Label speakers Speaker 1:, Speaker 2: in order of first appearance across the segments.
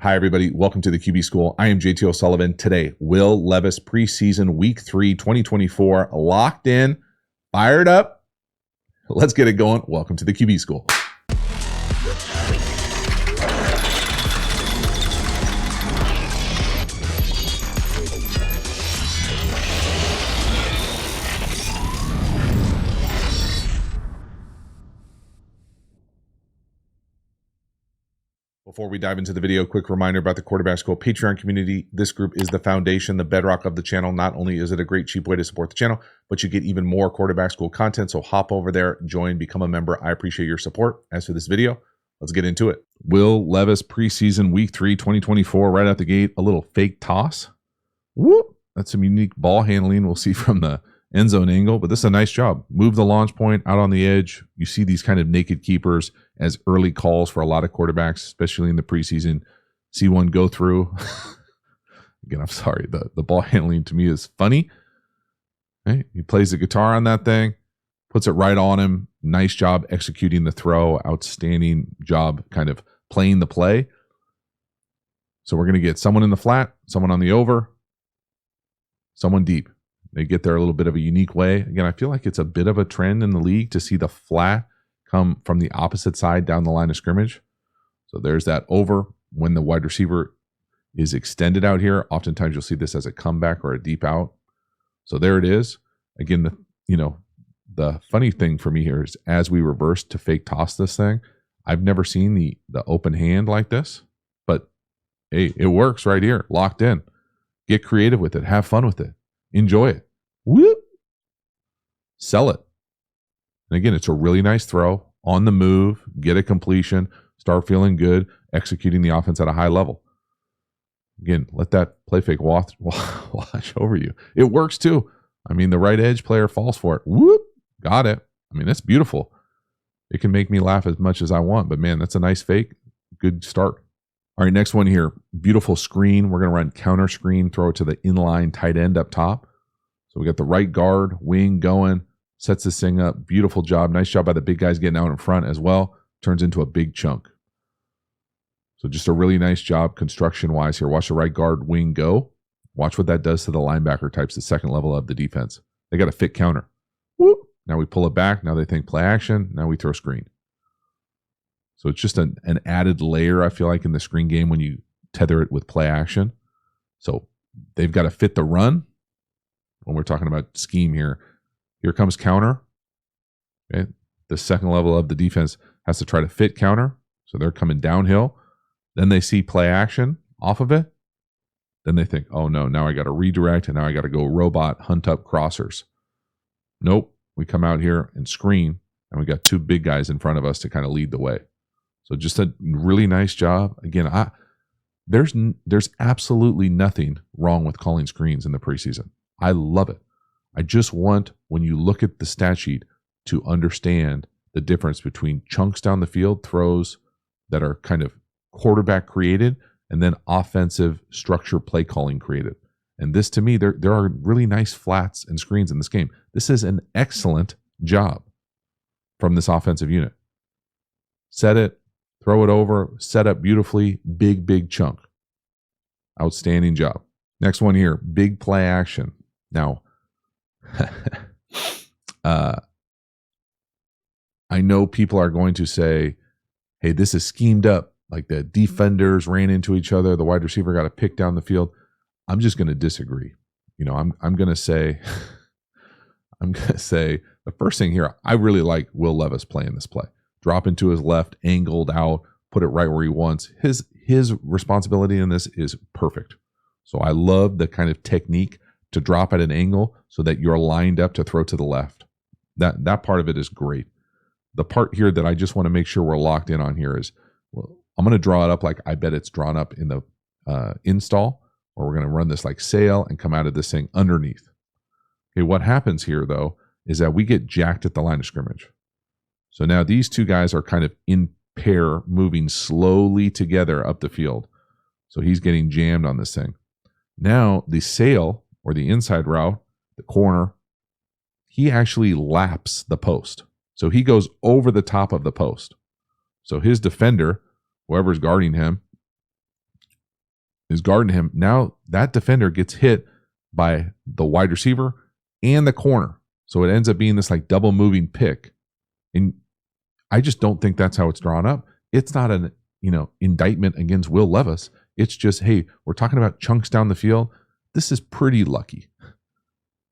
Speaker 1: Hi, everybody. Welcome to the QB School. I am JT O'Sullivan. Today, Will Levis preseason week 3, 2024, locked in, fired up. Let's get it going. Welcome to the QB School. Before we dive into the video, quick reminder about the Quarterback School Patreon community. This group is the foundation, the bedrock of the channel. Not only is it a great, cheap way to support the channel, but you get even more Quarterback School content. So hop over there, join, become a member. I appreciate your support. As for this video, let's get into it. Will Levis preseason week 3, 2024, right out the gate, a little fake toss. Whoop! That's some unique ball handling we'll see from the end zone angle, but this is a nice job. Move the launch point out on the edge. You see these kind of naked keepers as early calls for a lot of quarterbacks, especially in the preseason. See one go through. Again, I'm sorry. The ball handling to me is funny. Okay? He plays the guitar on that thing, puts it right on him. Nice job executing the throw. Outstanding job kind of playing the play. So we're going to get someone in the flat, someone on the over, someone deep. They get there a little bit of a unique way. Again, I feel like it's a bit of a trend in the league to see the flat come from the opposite side down the line of scrimmage. So there's that over when the wide receiver is extended out here. Oftentimes you'll see this as a comeback or a deep out. So there it is. Again, the funny thing for me here is as we reverse to fake toss this thing, I've never seen the open hand like this, but hey, it works right here, locked in. Get creative with it. Have fun with it. Enjoy it. Whoop. Sell it. And again, it's a really nice throw on the move, get a completion, start feeling good, executing the offense at a high level. Again, let that play fake wash over you. It works too. I mean, the right edge player falls for it. Whoop. Got it. I mean, that's beautiful. It can make me laugh as much as I want, but man, that's a nice fake. Good start. All right, next one here. Beautiful screen. We're going to run counter screen, throw it to the inline tight end up top. So we got the right guard, wing going, sets this thing up. Beautiful job. Nice job by the big guys getting out in front as well. Turns into a big chunk. So just a really nice job construction-wise here. Watch the right guard, wing go. Watch what that does to the linebacker types, the second level of the defense. They got a fit counter. Whoop. Now we pull it back. Now they think play action. Now we throw screen. So it's just an added layer, I feel like, in the screen game when you tether it with play action. So they've got to fit the run. When we're talking about scheme here, here comes counter. Okay? The second level of the defense has to try to fit counter. So they're coming downhill. Then they see play action off of it. Then they think, oh no, now I got to redirect and now I got to go robot hunt up crossers. Nope. We come out here and screen and we got two big guys in front of us to kind of lead the way. So just a really nice job. Again, there's absolutely nothing wrong with calling screens in the preseason. I love it. I just want, when you look at the stat sheet, to understand the difference between chunks down the field, throws that are kind of quarterback created, and then offensive structure play calling created. And this, to me, there are really nice flats and screens in this game. This is an excellent job from this offensive unit. Set it, throw it over, set up beautifully, big chunk. Outstanding job. Next one here, big play action. Now, I know people are going to say, hey, this is schemed up. Like the defenders ran into each other. The wide receiver got a pick down the field. I'm just going to disagree. I'm going to say, the first thing here, I really like Will Levis playing this play. Drop into his left, angled out, put it right where he wants. His responsibility in this is perfect. So I love the kind of technique to drop at an angle so that you're lined up to throw to the left. That part of it is great. The part here that I just want to make sure we're locked in on here is, well, I'm going to draw it up like I bet it's drawn up in the install, or we're going to run this like sail and come out of this thing underneath. Okay, what happens here, though, is that we get jacked at the line of scrimmage. So now these two guys are kind of in pair, moving slowly together up the field. So he's getting jammed on this thing. Now the sail, or the inside route, the corner, he actually laps the post. So he goes over the top of the post. So his defender, whoever's guarding him, is guarding him. Now that defender gets hit by the wide receiver and the corner. So it ends up being this like double moving pick. And I just don't think that's how it's drawn up. It's not an, indictment against Will Levis. It's just, hey, we're talking about chunks down the field. This is pretty lucky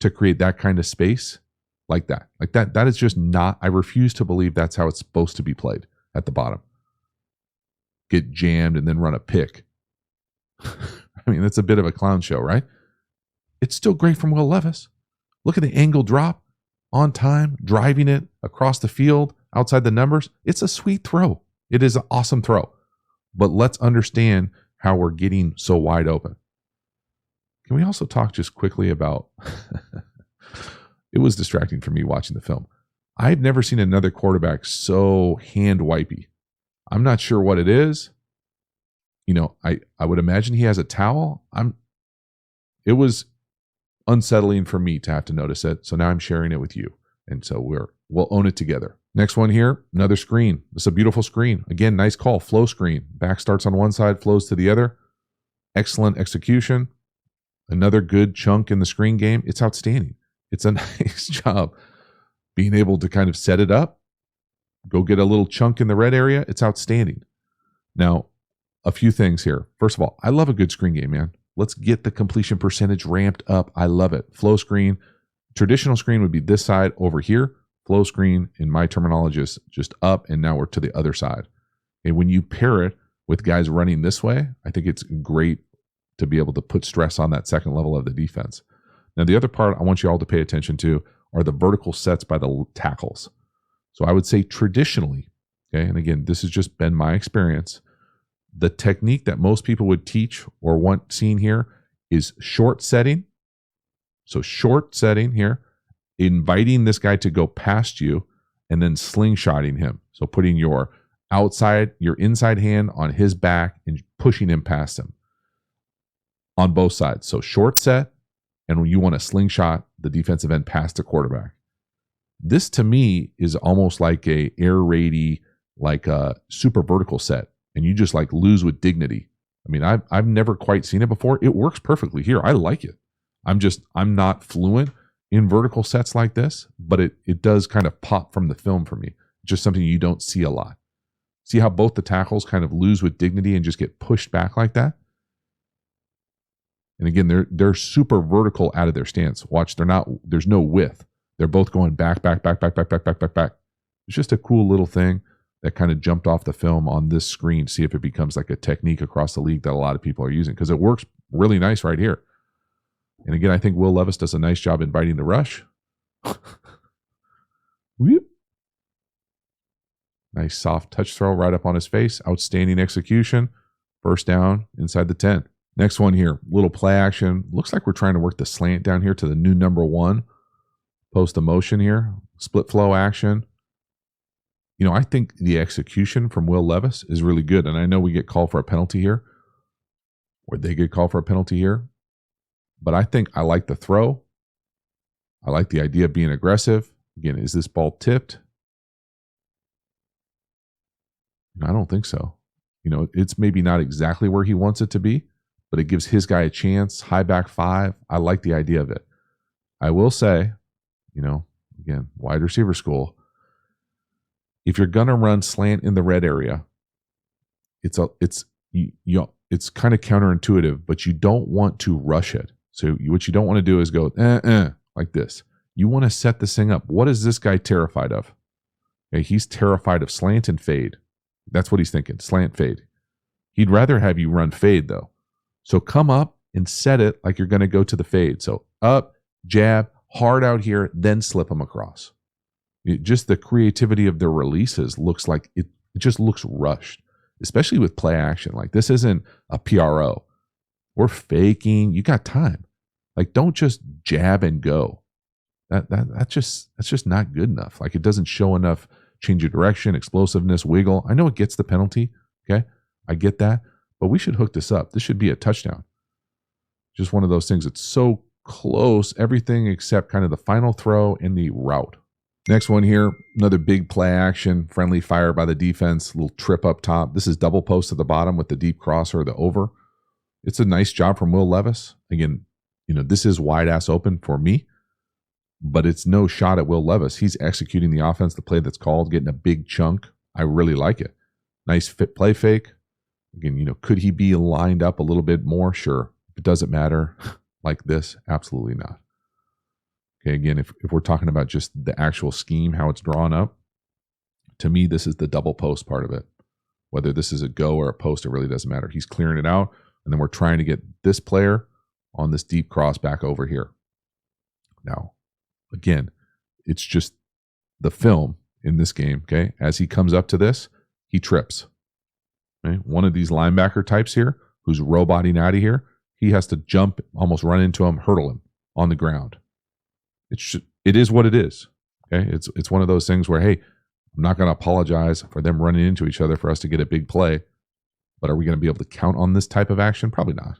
Speaker 1: to create that kind of space like that. Like that is just not, I refuse to believe that's how it's supposed to be played at the bottom. Get jammed and then run a pick. I mean, that's a bit of a clown show, right? It's still great from Will Levis. Look at the angle drop on time, driving it across the field, outside the numbers. It's a sweet throw. It is an awesome throw. But let's understand how we're getting so wide open. Can we also talk just quickly about, it was distracting for me watching the film. I've never seen another quarterback so hand-wipey. I'm not sure what it is. I would imagine he has a towel. It was unsettling for me to have to notice it. So now I'm sharing it with you. And so we'll own it together. Next one here, another screen. This is a beautiful screen. Again, nice call, flow screen. Back starts on one side, flows to the other. Excellent execution. Another good chunk in the screen game. It's outstanding. It's a nice job being able to kind of set it up, go get a little chunk in the red area. It's outstanding. Now, a few things here. First of all, I love a good screen game, man. Let's get the completion percentage ramped up. I love it. Flow screen. Traditional screen would be this side over here. Flow screen, in my terminology, is just up, and now we're to the other side. And when you pair it with guys running this way, I think it's great to be able to put stress on that second level of the defense. Now, the other part I want you all to pay attention to are the vertical sets by the tackles. So I would say traditionally, okay, and again, this has just been my experience, the technique that most people would teach or want seen here is short setting. So short setting here, inviting this guy to go past you and then slingshotting him. So putting your inside hand on his back and pushing him past him on both sides. So short set, and when you want to slingshot the defensive end past the quarterback. This to me is almost like a air raidy, like a super vertical set, and you just like lose with dignity. I mean, I've never quite seen it before. It works perfectly here. I like it. I'm not fluent in vertical sets like this, but it does kind of pop from the film for me. Just something you don't see a lot. See how both the tackles kind of lose with dignity and just get pushed back like that? And again, they're super vertical out of their stance. Watch, there's no width. They're both going back. It's just a cool little thing that kind of jumped off the film on this screen. See if it becomes like a technique across the league that a lot of people are using, because it works really nice right here. And again, I think Will Levis does a nice job inviting the rush. Whoop. Nice soft touch throw right up on his face. Outstanding execution. First down inside the 10. Next one here, little play action. Looks like we're trying to work the slant down here to the new number 1. Post a motion here. Split flow action. I think the execution from Will Levis is really good. And I know we get called for a penalty here, or they get called for a penalty here. But I think I like the throw. I like the idea of being aggressive. Again, is this ball tipped? I don't think so. It's maybe not exactly where he wants it to be, but it gives his guy a chance. High back 5. I like the idea of it. I will say, again, wide receiver school. If you're gonna run slant in the red area, it's kind of counterintuitive, but you don't want to rush it. So what you don't want to do is go like this. You want to set this thing up. What is this guy terrified of? Okay, he's terrified of slant and fade. That's what he's thinking, slant fade. He'd rather have you run fade though. So come up and set it like you're going to go to the fade. So up, jab, hard out here, then slip them across. Just the creativity of the releases looks like it just looks rushed, especially with play action. Like this isn't a PRO. We're faking. You got time. Like don't just jab and go. That's just not good enough. Like it doesn't show enough change of direction, explosiveness, wiggle. I know it gets the penalty. Okay. I get that, but we should hook this up. This should be a touchdown. Just one of those things. It's so close, everything except kind of the final throw and the route. Next one here, another big play action, friendly fire by the defense, little trip up top. This is double post at the bottom with the deep cross or the over. It's a nice job from Will Levis. Again, this is wide ass open for me, but it's no shot at Will Levis. He's executing the offense, the play that's called, getting a big chunk. I really like it. Nice fit play fake. Again, could he be lined up a little bit more? Sure. If it doesn't matter like this, absolutely not. Okay, again, if we're talking about just the actual scheme, how it's drawn up, to me, this is the double post part of it. Whether this is a go or a post, it really doesn't matter. He's clearing it out, and then we're trying to get this player on this deep cross back over here. Now, again, it's just the film in this game, okay? As he comes up to this, he trips. Okay? One of these linebacker types here, who's roboting out of here, he has to jump, almost run into him, hurdle him on the ground. It is what it is. Okay, it's one of those things where, hey, I'm not going to apologize for them running into each other for us to get a big play, but are we going to be able to count on this type of action? Probably not.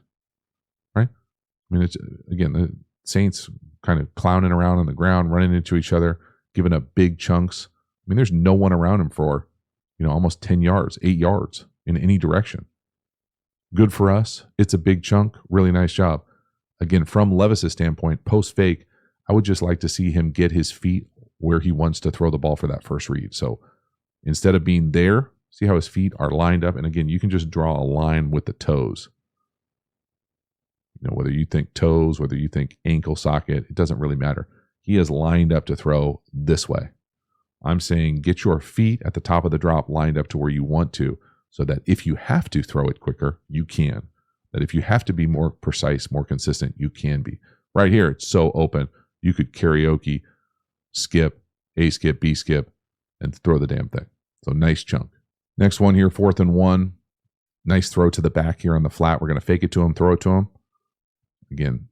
Speaker 1: Right? I mean, it's again the Saints kind of clowning around on the ground, running into each other, giving up big chunks. I mean, there's no one around him for almost 10 yards, 8 yards in any direction. Good for us. It's a big chunk. Really nice job. Again, from Levis's standpoint, post fake, I would just like to see him get his feet where he wants to throw the ball for that first read. So instead of being there, see how his feet are lined up. And again, you can just draw a line with the toes. Whether you think toes, whether you think ankle socket, it doesn't really matter. He is lined up to throw this way. I'm saying get your feet at the top of the drop lined up to where you want to, so that if you have to throw it quicker, you can. That if you have to be more precise, more consistent, you can be. Right here, it's so open. You could karaoke, skip, A skip, B skip, and throw the damn thing. So nice chunk. Next one here, 4th and 1. Nice throw to the back here on the flat. We're going to fake it to him, throw it to him. Again,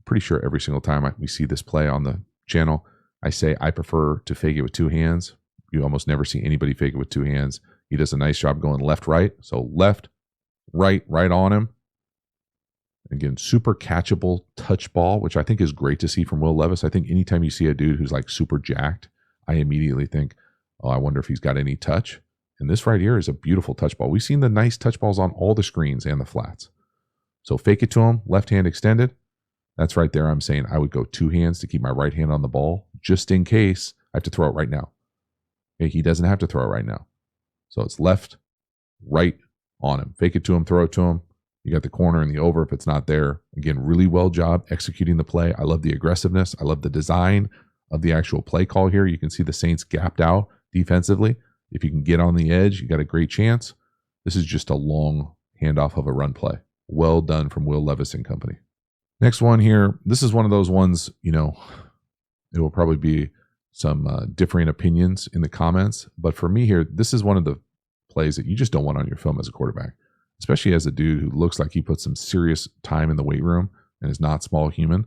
Speaker 1: pretty sure every single time we see this play on the channel, I say I prefer to fake it with 2 hands. You almost never see anybody fake it with 2 hands. He does a nice job going left, right. So left, right on him. Again, super catchable touch ball, which I think is great to see from Will Levis. I think anytime you see a dude who's like super jacked, I immediately think, oh, I wonder if he's got any touch. And this right here is a beautiful touch ball. We've seen the nice touch balls on all the screens and the flats. So fake it to him, left hand extended. That's right there. I'm saying I would go 2 hands to keep my right hand on the ball, just in case I have to throw it right now. Okay, he doesn't have to throw it right now. So it's left, right on him. Fake it to him, throw it to him. You got the corner and the over if it's not there. Again, really well job executing the play. I love the aggressiveness. I love the design of the actual play call here. You can see the Saints gapped out defensively. If you can get on the edge, you got a great chance. This is just a long handoff of a run play. Well done from Will Levis and company. Next one here. This is one of those ones, it will probably be some differing opinions in the comments. But for me here, this is one of the plays that you just don't want on your film as a quarterback, especially as a dude who looks like he put some serious time in the weight room and is not small human.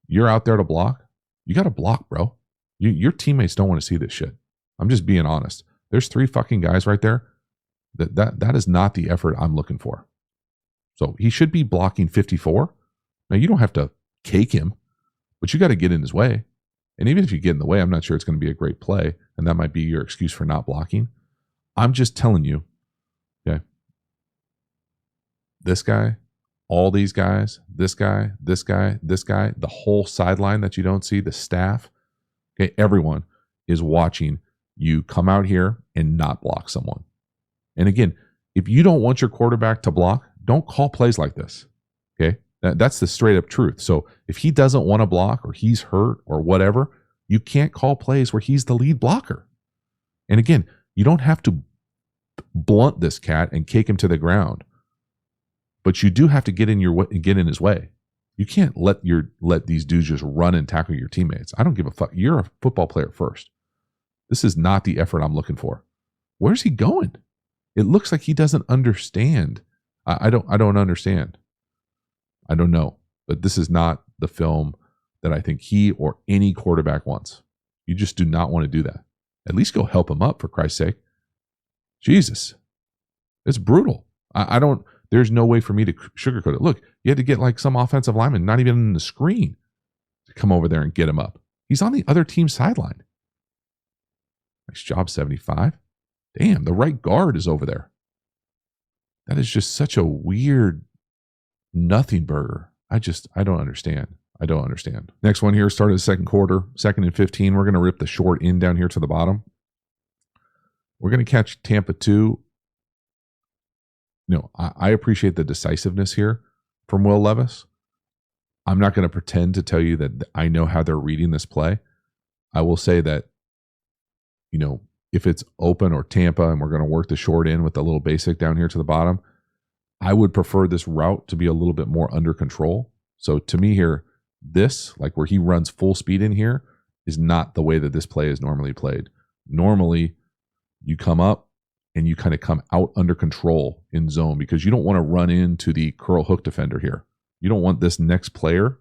Speaker 1: You're out there to block. You got to block, bro. Your teammates don't want to see this shit. I'm just being honest. There's 3 fucking guys right there. That is not the effort I'm looking for. So he should be blocking 54. Now, you don't have to cake him, but you got to get in his way. And even if you get in the way, I'm not sure it's going to be a great play, and that might be your excuse for not blocking. I'm just telling you, okay, this guy, all these guys, this guy, this guy, this guy, the whole sideline that you don't see, the staff, okay, everyone is watching you come out here and not block someone. And again, if you don't want your quarterback to block, don't call plays like this, okay? That's the straight up truth. So if he doesn't want to block or he's hurt or whatever, you can't call plays where he's the lead blocker. And again, you don't have to blunt this cat and kick him to the ground, but you do have to get in his way. You can't let these dudes just run and tackle your teammates. I don't give a fuck. You're a football player first. This is not the effort I'm looking for. Where's he going? It looks like he doesn't understand. I don't understand. I don't know, but this is not the film that I think he or any quarterback wants. You just do not want to do that. At least go help him up, for Christ's sake. Jesus. It's brutal. There's no way for me to sugarcoat it. Look, you had to get like some offensive lineman, not even in the screen, to come over there and get him up. He's on the other team's sideline. Nice job, 75. Damn, the right guard is over there. That is just such a weird Nothing burger. I don't understand. I don't understand. Next one here, started the second quarter, 2nd and 15. We're going to rip the short in down here to the bottom. We're going to catch Tampa 2. I appreciate the decisiveness here from Will Levis. I'm not going to pretend to tell you that I know how they're reading this play. I will say that, if it's open or Tampa and we're going to work the short in with the little basic down here to the bottom, I would prefer this route to be a little bit more under control. So to me here, this, like where he runs full speed in here, is not the way that this play is normally played. Normally, you come up and you kind of come out under control in zone because you don't want to run into the curl hook defender here. You don't want this next player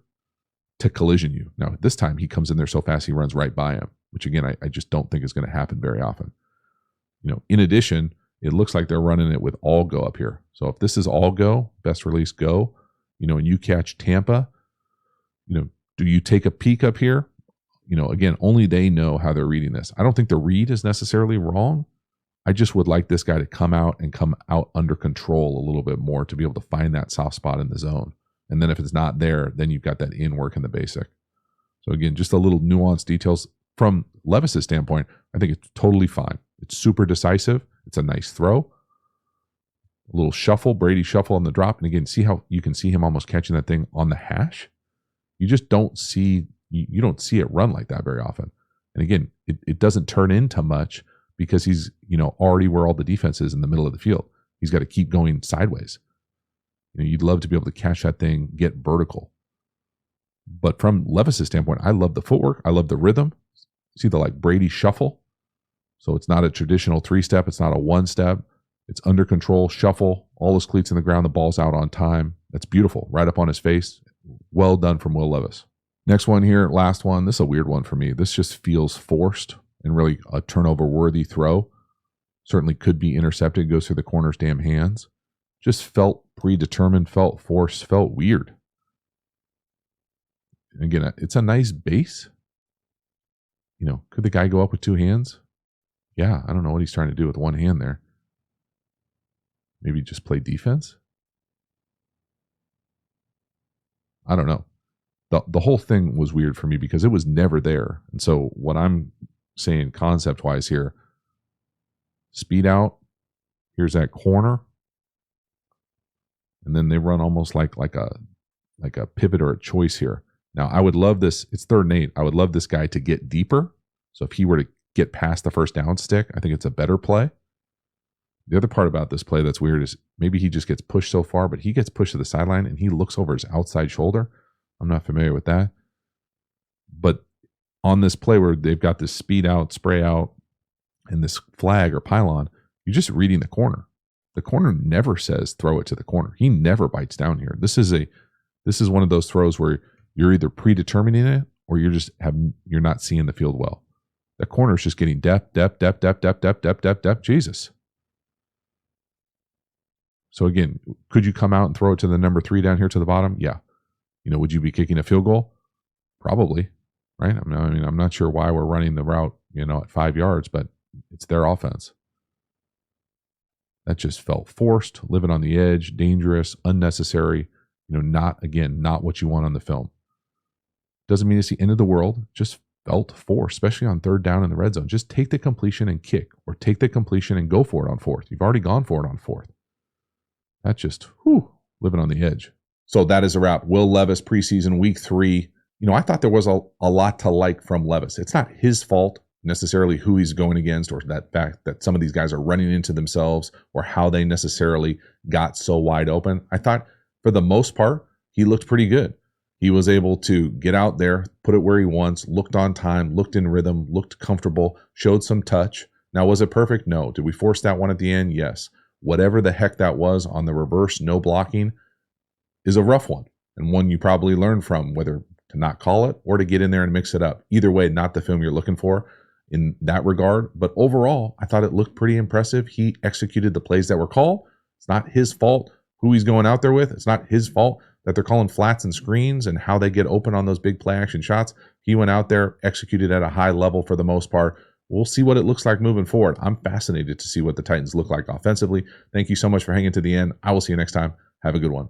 Speaker 1: to collision you. Now, this time he comes in there so fast he runs right by him, which again, I just don't think is going to happen very often. In addition, it looks like they're running it with all go up here. So if this is all go, best release go, and you catch Tampa, do you take a peek up here? Again, only they know how they're reading this. I don't think the read is necessarily wrong. I just would like this guy to come out under control a little bit more to be able to find that soft spot in the zone. And then if it's not there, then you've got that in work in the basic. So again, just a little nuanced details. From Levis's standpoint, I think it's totally fine. It's super decisive. It's a nice throw. A little shuffle, Brady shuffle on the drop. And again, see how you can see him almost catching that thing on the hash? You just don't see, you don't see it run like that very often. And again, it doesn't turn into much because he's, already where all the defense is in the middle of the field. He's got to keep going sideways. You'd love to be able to catch that thing, get vertical. But from Levis's standpoint, I love the footwork. I love the rhythm. See the Brady shuffle. So it's not a traditional 3-step. It's not a 1-step. It's under control, shuffle, all his cleats in the ground. The ball's out on time. That's beautiful. Right up on his face. Well done from Will Levis. Next one here, last one. This is a weird one for me. This just feels forced and really a turnover-worthy throw. Certainly could be intercepted. Goes through the corner's damn hands. Just felt predetermined, felt forced, felt weird. And again, it's a nice base. Could the guy go up with 2 hands? Yeah, I don't know what he's trying to do with one hand there. Maybe just play defense? I don't know. The whole thing was weird for me because it was never there. And so what I'm saying concept-wise here, speed out, here's that corner, and then they run almost like a pivot or a choice here. Now, I would love this. It's 3rd and 8. I would love this guy to get deeper. So if he were to get past the first down stick, I think it's a better play. The other part about this play that's weird is maybe he just gets pushed so far, but he gets pushed to the sideline and he looks over his outside shoulder. I'm not familiar with that. But on this play where they've got this speed out, spray out, and this flag or pylon, you're just reading the corner. The corner never says throw it to the corner. He never bites down here. This is one of those throws where you're either predetermining it or you're not seeing the field well. The corner is just getting depth. Jesus. So again, could you come out and throw it to the number 3 down here to the bottom? Yeah. Would you be kicking a field goal? Probably, right? I'm not sure why we're running the route, at 5 yards, but it's their offense. That just felt forced, living on the edge, dangerous, unnecessary, not what you want on the film. Doesn't mean it's the end of the world. Just felt forced, especially on 3rd down in the red zone. Just take the completion and kick, or take the completion and go for it on 4th. You've already gone for it on 4th. That's just, living on the edge. So that is a wrap. Will Levis, preseason week 3. I thought there was a lot to like from Levis. It's not his fault necessarily who he's going against, or that fact that some of these guys are running into themselves, or how they necessarily got so wide open. I thought for the most part, he looked pretty good. He was able to get out there, put it where he wants, looked on time, looked in rhythm, looked comfortable, showed some touch. Now, was it perfect? No. Did we force that one at the end? Yes. Whatever the heck that was on the reverse, no blocking, is a rough one, and one you probably learned from, whether to not call it or to get in there and mix it up. Either way, not the film you're looking for in that regard. But overall, I thought it looked pretty impressive. He executed the plays that were called. It's not his fault who he's going out there with. It's not his fault that they're calling flats and screens and how they get open on those big play action shots. He went out there, executed at a high level for the most part. We'll see what it looks like moving forward. I'm fascinated to see what the Titans look like offensively. Thank you so much for hanging to the end. I will see you next time. Have a good one.